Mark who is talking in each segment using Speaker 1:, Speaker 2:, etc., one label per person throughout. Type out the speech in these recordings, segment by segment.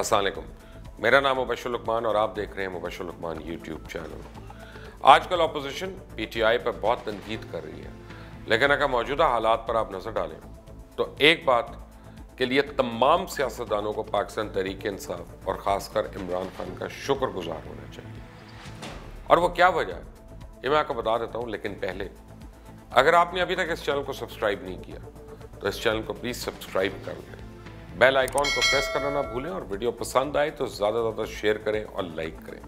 Speaker 1: अस्सलाम वालेकुम। मेरा नाम मुबश्शिर लुकमान और आप देख रहे हैं मुबश्शिर लुकमान यूट्यूब चैनल। आजकल अपोजिशन पीटीआई पर बहुत तनकीद कर रही है, लेकिन अगर मौजूदा हालात पर आप नज़र डालें तो एक बात के लिए तमाम सियासतदानों को पाकिस्तान तहरीक इंसाफ और ख़ासकर इमरान खान का शुक्रगुजार होना चाहिए। और वो क्या वजह है ये मैं आपको बता देता हूँ, लेकिन पहले अगर आपने अभी तक इस चैनल को सब्सक्राइब नहीं किया तो इस चैनल को प्लीज़ सब्सक्राइब कर लें, बेल आइकॉन को प्रेस करना ना भूलें और वीडियो पसंद आए तो ज़्यादा से ज़्यादा शेयर करें और लाइक करें।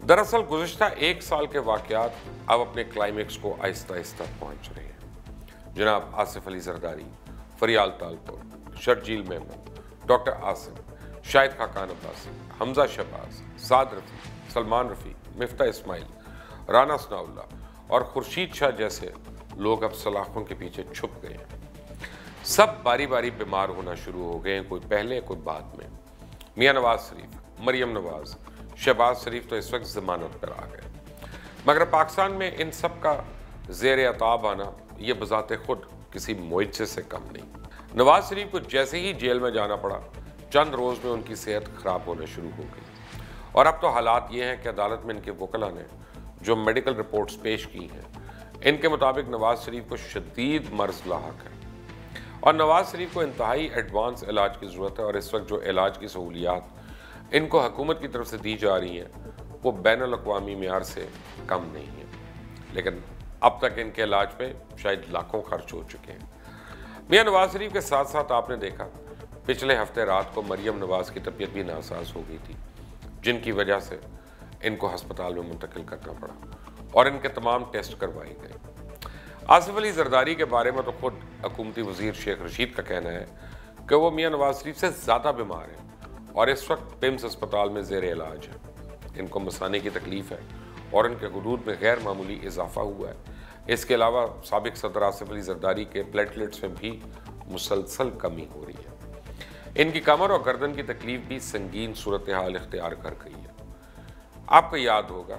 Speaker 1: दरअसल गुज़िश्ता एक साल के वाक़यात अब अपने क्लाइमेक्स को आहिस्ता आहिस्ता पहुँच रहे हैं। जनाब आसिफ अली जरदारी, फरियाल तालपुर, शर्जील मेमन, डॉक्टर आसिम, शाहिद खाकान अब्बासी, हमजा शहबाज, साद रफ़ी, सलमान रफ़ी, मिफ्ता इस्माइल, राना सनाउल्लाह और खुर्शीद शाह जैसे लोग अब सलाखों के पीछे छुप गए हैं। सब बारी बारी बीमार होना शुरू हो गए हैं, कोई पहले कोई बाद में। मियां नवाज शरीफ, मरियम नवाज, शहबाज शरीफ तो इस वक्त जमानत पर आ गए, मगर पाकिस्तान में इन सब का ज़ेर अताब आना ये बजाते खुद किसी मुआवजे से कम नहीं। नवाज शरीफ को जैसे ही जेल में जाना पड़ा, चंद रोज़ में उनकी सेहत खराब होना शुरू हो गई और अब तो हालात ये हैं कि अदालत में इनके वकला ने जो मेडिकल रिपोर्ट्स पेश की हैं, इनके मुताबिक नवाज शरीफ को शदीद मर्ज लाहक है और नवाज शरीफ को इंतहाई एडवांस इलाज की ज़रूरत है। और इस वक्त जो इलाज की सहूलियात इनको हुकूमत की तरफ से दी जा रही हैं वो बैनुल-अक़वामी मेयार से कम नहीं है, लेकिन अब तक इनके इलाज पे शायद लाखों खर्च हो चुके हैं। मियां नवाज शरीफ के साथ साथ आपने देखा पिछले हफ्ते रात को मरियम नवाज की तबीयत भी नासाज हो गई थी, जिनकी वजह से इनको हस्पताल में मुंतकिल करना पड़ा और इनके तमाम टेस्ट करवाए गए। आसिफ अली जरदारी के बारे में तो खुद हुकूमती वजीर शेख रशीद का कहना है कि वो मियां नवाज शरीफ से ज़्यादा बीमार हैं और इस वक्त पिम्स अस्पताल में ज़ेर इलाज है। इनको मसाने की तकलीफ है और इनके गुरूद में गैर मामूली इजाफा हुआ है। इसके अलावा साबिक सदर आसिफ अली जरदारी के प्लेटलेट्स में भी मुसलसल कमी हो रही है। इनकी कमर और गर्दन की तकलीफ भी संगीन सूरत हाल इख्तियार कर गई है। आपको याद होगा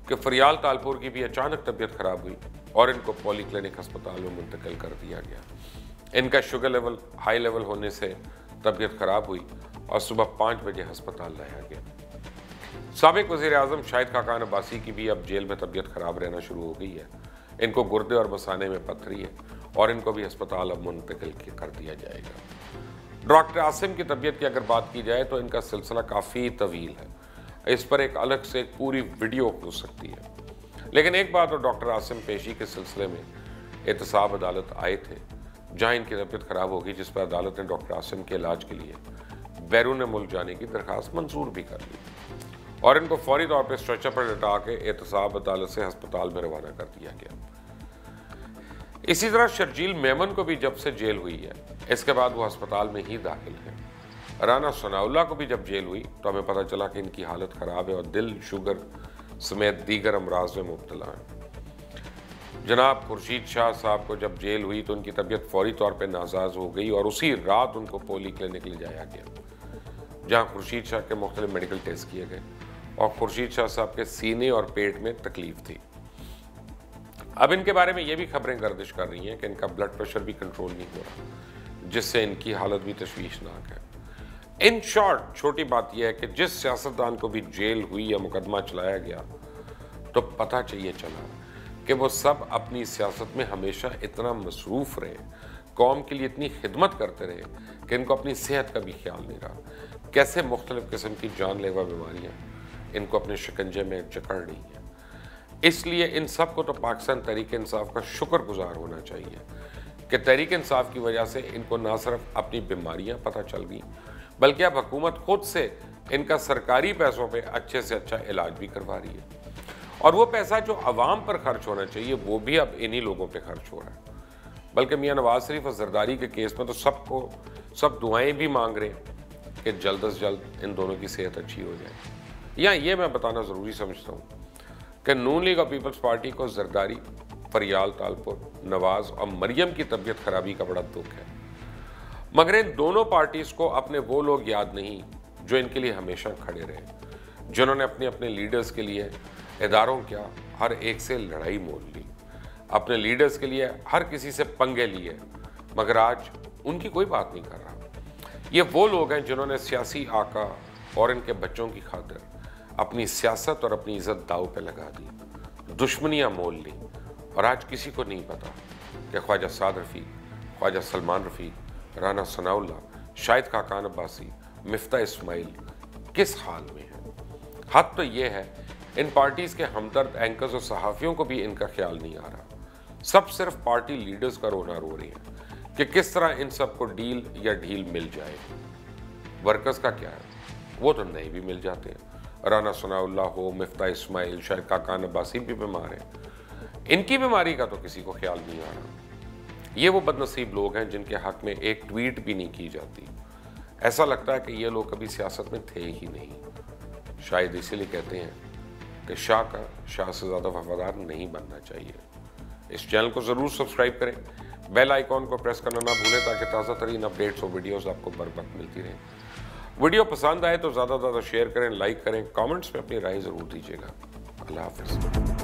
Speaker 1: कि फरियाल तालपुर की भी अचानक तबीयत खराब हुई और इनको पॉली क्लिनिक अस्पताल में मुंतकिल कर दिया गया। इनका शुगर लेवल हाई लेवल होने से तबीयत खराब हुई और सुबह 5 बजे अस्पताल लाया गया। साबिक वज़ीर आज़म शाहिद खाकान अब्बासी की भी अब जेल में तबीयत खराब रहना शुरू हो गई है। इनको गुर्दे और मसाने में पथरी है और इनको भी अस्पताल अब मुंतकिल कर दिया जाएगा। डॉक्टर आसिम की तबीयत की अगर बात की जाए तो इनका सिलसिला काफ़ी तवील है, इस पर एक अलग से एक पूरी वीडियो हो सकती है। लेकिन एक बात, और डॉक्टर आसिम पेशी के सिलसिले में एहतसाब अदालत आए थे, जहां इनकी तबीयत खराब होगी, जिस पर अदालत ने डॉक्टर आसिम के इलाज के लिए बैरून मुल्क जाने की दरख्वास्त मंजूर भी कर ली और इनको फौरी तौर पर स्ट्रेचर पर लटा के एहतसाब अदालत से अस्पताल में रवाना कर दिया गया। इसी तरह शर्जील मेमन को भी जब से जेल हुई है, इसके बाद वो अस्पताल में ही दाखिल है। राना सनाउल्लाह को भी जब जेल हुई तो हमें पता चला कि इनकी हालत ख़राब है और दिल, शुगर समेत दीगर अमराज में मुब्तला हैं। जनाब खुर्शीद शाह साहब को जब जेल हुई तो उनकी तबीयत फौरी तौर पर नासाज हो गई और उसी रात उनको पॉली क्लिनिक ले जाया गया, जहां खुर्शीद शाह के मुख्तलिफ मेडिकल टेस्ट किए गए और खुर्शीद शाह साहब के सीने और पेट में तकलीफ थी। अब इनके बारे में ये भी खबरें गर्दिश कर रही हैं कि इनका ब्लड प्रेशर भी कंट्रोल नहीं हो रहा, जिससे इनकी हालत भी तशवीशनाक है। इन शॉर्ट छोटी बात यह है कि जिस सियासतदान को भी जेल हुई या मुकदमा चलाया गया तो पता चाहिए चला कि वो सब अपनी सियासत में हमेशा इतना मसरूफ़ रहे, कौम के लिए इतनी खिदमत करते रहे कि इनको अपनी सेहत का भी ख्याल नहीं रहा। कैसे मुख्तलिफ़ किस्म की जानलेवा बीमारियाँ इनको अपने शिकंजे में जकड़ रही हैं। इसलिए इन सब को तो पाकिस्तान तहरीक इंसाफ का शुक्रगुजार होना चाहिए कि तहरीक इंसाफ की वजह से इनको ना सिर्फ अपनी बीमारियाँ पता चल गई, बल्कि अब हुकूमत खुद से इनका सरकारी पैसों पे अच्छे से अच्छा इलाज भी करवा रही है और वो पैसा जो अवाम पर खर्च होना चाहिए वो भी अब इन्हीं लोगों पे खर्च हो रहा है। बल्कि मियां नवाज शरीफ और जरदारी के केस में तो सब दुआएं भी मांग रहे हैं कि जल्द से जल्द इन दोनों की सेहत अच्छी हो जाए। या ये मैं बताना ज़रूरी समझता हूँ कि नून लीग और पीपल्स पार्टी को जरदारी, फरियाल तालपुर, नवाज और मरियम की तबीयत खराबी का बड़ा दुख है, मगर इन दोनों पार्टीज को अपने वो लोग याद नहीं जो इनके लिए हमेशा खड़े रहे, जिन्होंने अपने अपने लीडर्स के लिए इदारों क्या हर एक से लड़ाई मोल ली, अपने लीडर्स के लिए हर किसी से पंगे लिए, मगर आज उनकी कोई बात नहीं कर रहा। ये वो लोग हैं जिन्होंने सियासी आका और इनके बच्चों की खातिर अपनी सियासत और अपनी इज्जत दाव पे लगा दी, दुश्मनियां मोल ली, और आज किसी को नहीं पता कि ख्वाजा साद रफ़ीक, ख्वाजा सलमान रफ़ीक, राना सनाउल्लाह, शाहिद खाकान अब्बासी, मिफ्ता इस्माइल किस हाल में है। हद तो ये है इन पार्टीज के हमदर्द एंकर्स और सहाफ़ियों को भी इनका ख्याल नहीं आ रहा। सब सिर्फ पार्टी लीडर्स का रोना रो रही हैं कि किस तरह इन सबको डील या ढील मिल जाए। वर्कर्स का क्या है, वो तो नए भी मिल जाते हैं। राना सनाउल्लाह हो, मिफ्ता इस्माइल, शाहिद खाकान अब्बासी भी बीमार हैं। इनकी बीमारी का तो किसी को ख्याल नहीं आ रहा। ये वो बदनसीब लोग हैं जिनके हक में एक ट्वीट भी नहीं की जाती। ऐसा लगता है कि ये लोग कभी सियासत में थे ही नहीं। शायद इसीलिए कहते हैं कि शाह का शाह से ज़्यादा वफादार नहीं बनना चाहिए। इस चैनल को ज़रूर सब्सक्राइब करें, बेल आइकॉन को प्रेस करना ना भूलें ताकि ताज़ा तरीन अपडेट्स और वीडियोस आपको बर वक्त मिलती रहें। वीडियो पसंद आए तो ज़्यादा से ज़्यादा शेयर करें, लाइक करें, कमेंट्स में अपनी राय ज़रूर दीजिएगा। अल्लाह हाफ़िज़।